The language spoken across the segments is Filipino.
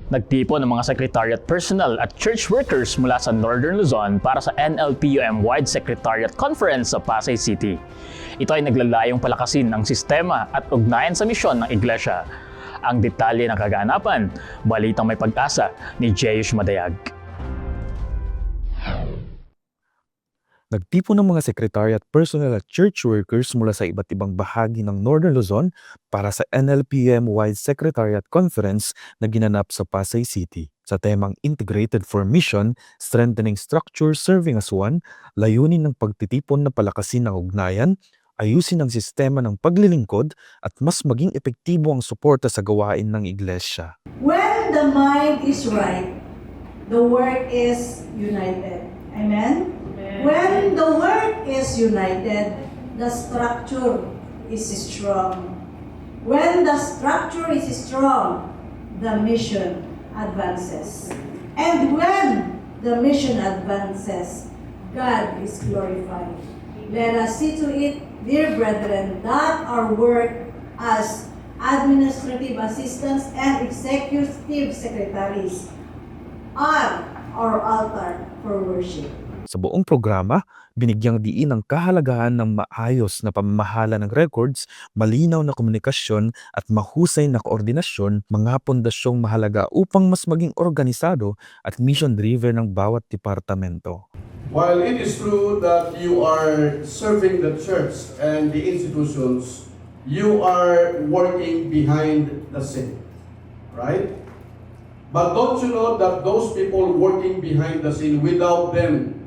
Nagtipon ng mga secretariat personnel at church workers mula sa Northern Luzon para sa NLPUM-wide Secretariat Conference sa Pasay City. Ito ay naglalayong palakasin ang sistema at ugnayan sa misyon ng Iglesia. Ang detalye ng kaganapan, balitang may pag-asa ni Jeyush Madayag. Nagtipon ng mga secretariat personnel at church workers mula sa iba't ibang bahagi ng Northern Luzon para sa NLPM-wide Secretariat Conference na ginanap sa Pasay City. Sa temang Integrated for Mission, Strengthening Structure Serving as One, layunin ng pagtitipon na palakasin ng ugnayan, ayusin ang sistema ng paglilingkod at mas maging epektibo ang suporta sa gawain ng iglesia. When the mind is right, the work is united. Amen? When the work is united, the structure is strong. When the structure is strong, the mission advances. And when the mission advances, God is glorified. Let us see to it, dear brethren, that our work as administrative assistants and executive secretaries are our altar for worship. Sa buong programa, binigyang diin ang kahalagahan ng maayos na pamamahala ng records, malinaw na komunikasyon at mahusay na koordinasyon, mga pondasyong mahalaga upang mas maging organisado at mission-driven ng bawat departamento. While it is true that you are serving the church and the institutions, you are working behind the scene, right? But don't you know that those people working behind the scene, without them,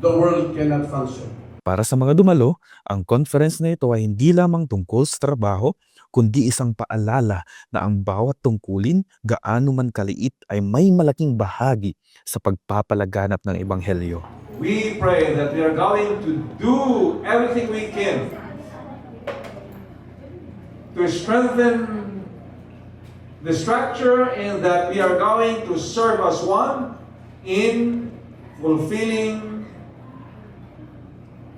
the world cannot function. Para sa mga dumalo, ang conference na ito ay hindi lamang tungkol sa trabaho, kundi isang paalala na ang bawat tungkulin, gaano man kaliit, ay may malaking bahagi sa pagpapalaganap ng Ebanghelyo. We pray that we are going to do everything we can to strengthen the structure and that we are going to serve as one in fulfilling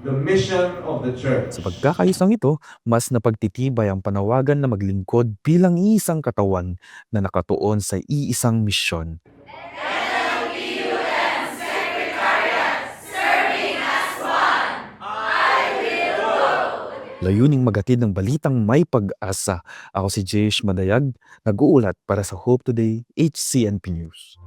the mission of the church. Sa pagkakaisang ito, mas napagtitibay ang panawagan na maglingkod bilang iisang katawan na nakatuon sa iisang misyon. Layuning magatid ng balitang may pag-asa. Ako si Jeyush Madayag, nag-uulat para sa Hope Today, HCNP News.